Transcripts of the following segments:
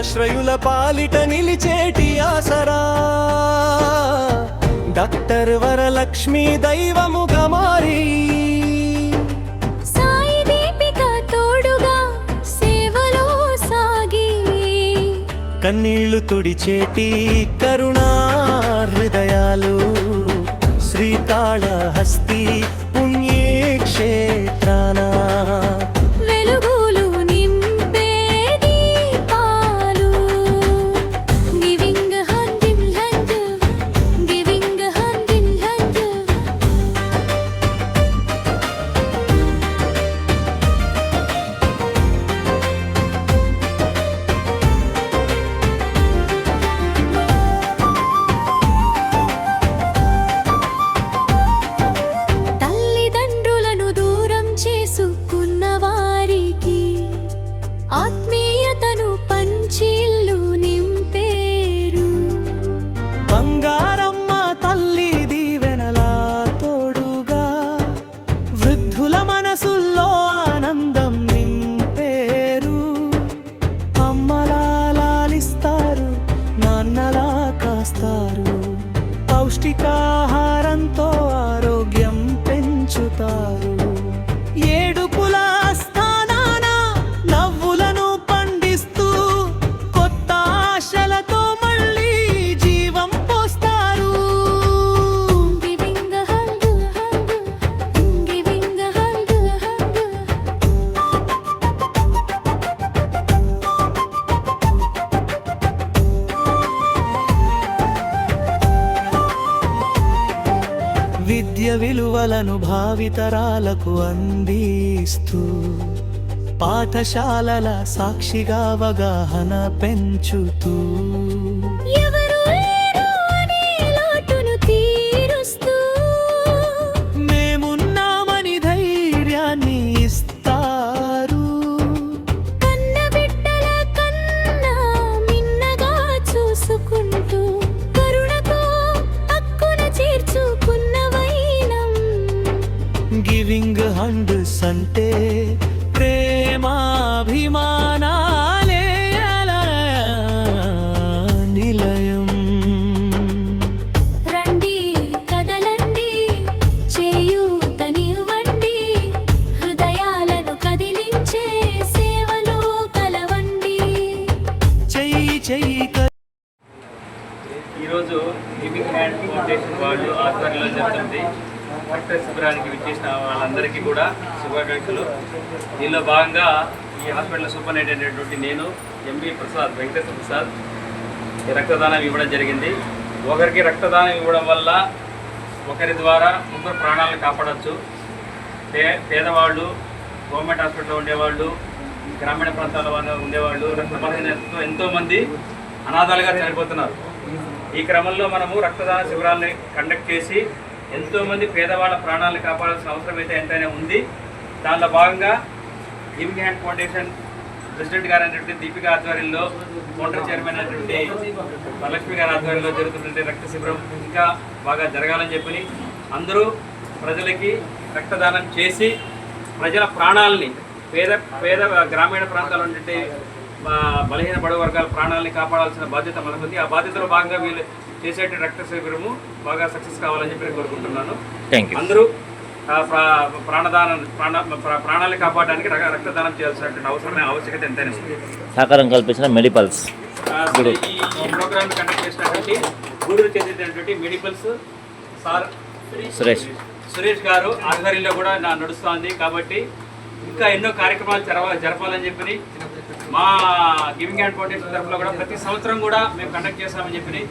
నిరాశ్రయుల పాలిట నిలిచేటి ఆసరా డాక్టర్ వరలక్ష్మి దైవముగా మారి సాయి దీపిక తోడుగా సేవలో సాగి కన్నీళ్లు తుడిచేటి కరుణా హృదయాలు శ్రీకాళహస్తి పుణ్యక్షేత్రాన వెలుగులు నింపే దీపాలు giving hand in hand giving hand in hand తల్లిదండ్రులను దూరం చేసుకున్న వారికి ఆత్మీయతను పంచిల్లు నింపేరు బంగారమ్మ తల్లి దీవెనలా తోడుగా వృద్ధుల మనసుల్లో ఆనందం నింపేరు అమ్మలా లాలిస్తారు నాన్నలా కాస్తారు పౌష్టికాహారంతో ఆరోగ్యం పెంచుతారు ఏడుపుల స్థానాన నవ్వులను పండిస్తూ కొత్త ఆశలతో మళ్ళీ జీవం పోస్తారు గివింగ్ హ్యాండ్ గివింగ్ హ్యాండ్ విద్య విలువలను భావితరాలకు అందిస్తూ పాఠశాలల సాక్షిగా అవగాహన పెంచుతూ ఎవరు లేరు అనే లోటును తీరుస్తూ మేమున్నామని ధైర్యాన్ని ఇస్తారు కన్న బిడ్డల కన్నా మిన్నగా చూసుకుంటూ కరుణతో హక్కున చేర్చుకున్న వైనం గివింగ్ హండ్స్ అంటే ప్రేమాభిమానాలే నిలయం రండి కదలండి చేయూతనివ్వండి హృదయాలను కదిలించే సేవలో కలవండి చెయ్యి చెయ్యి ఈరోజు గివింగ్ హ్యాండ్ ఫౌండేషన్ వాళ్ళు ఆధ్వర్యంలో జరుగుతుంది రక్త శిబిరానికి విచ్చేసిన వాళ్ళందరికీ కూడా శుభాకాంక్షలు. దీనిలో భాగంగా ఈ హాస్పిటల్ సూపరింటెండెంట్ అయినటువంటి నేను ఎంబీ ప్రసాద్ వెంకటేశ్వర ప్రసాద్ ఈ రక్తదానం ఇవ్వడం జరిగింది. ఒకరికి రక్తదానం ఇవ్వడం వల్ల ఒకరి ద్వారా ముగ్గురు ప్రాణాలను కాపాడవచ్చు. పేదవాళ్ళు, గవర్నమెంట్ హాస్పిటల్లో ఉండేవాళ్ళు, గ్రామీణ ప్రాంతాల వాళ్ళు ఉండేవాళ్ళు రక్తబలహీనతతో ఎంతోమంది అనాథాలుగా చనిపోతున్నారు. ఈ క్రమంలో మనము రక్తదాన శిబిరాలని కండక్ట్ చేసి ఎంతోమంది పేదవాళ్ళ ప్రాణాలను కాపాడాల్సిన అవసరం అయితే ఎంతైనా ఉంది. దానిలో భాగంగా గివింగ్ హ్యాండ్ ఫౌండేషన్ ప్రెసిడెంట్ గారు అయినటువంటి దీపిక ఆధ్వర్యంలో, ఫౌండర్ చైర్మన్ అయినటువంటి వరలక్ష్మి గారి ఆధ్వర్యంలో జరుగుతున్నటువంటి రక్త శిబిరం ఇంకా బాగా జరగాలని చెప్పి అందరూ ప్రజలకి రక్తదానం చేసి ప్రజల ప్రాణాలని పేద గ్రామీణ ప్రాంతాల్లో ఉండే బలహీన బడుగు వర్గాల ప్రాణాలని కాపాడాల్సిన బాధ్యత మనకుంది. ఆ బాధ్యతలో భాగంగా వీళ్ళు చేసేటువంటి రక్త శిబిరము బాగా సక్సెస్ కావాలని చెప్పి కోరుకుంటున్నాను. అందరూ ప్రాణాలను కాపాడడానికి రక్తదానం చేయాల్సినటువంటి ఆవశ్యకత ఎంతైనా ఉంది. సహకారం కల్పించిన మెడిపల్స్ ఈ ప్రోగ్రామ్ కండక్ట్ చేసినటువంటి గూడూరు చెందినటువంటి మెడిపల్స్ సార్ సురేష్ గారు ఆధ్వర్యంలో కూడా నడుస్తుంది. కాబట్టి ఇంకా ఎన్నో కార్యక్రమాలు జరపాలని చెప్పి మా గివింగ్ హ్యాండ్ ఫౌండేషన్ తరఫులో కూడా ప్రతి సంవత్సరం కూడా మేము కండక్ట్ చేస్తామని చెప్పి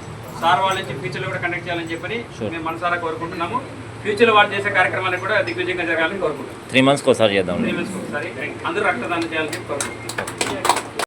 సార్ వాళ్ళ నుంచి ఫ్యూచర్లో కూడా కండక్ట్ చేయాలని చెప్పి మేము మనసారా కోరుకుంటున్నాము. ఫ్యూచర్లో వాళ్ళు చేసే కార్యక్రమాలు కూడా దిగ్విజయంగా జరగాలని కోరుకుంటున్నాం. 3 months ఒకసారి చేద్దాం. 3 months ఒకసారి అందరూ రక్తదానం చేయాలని కోరుకుంటున్నాం.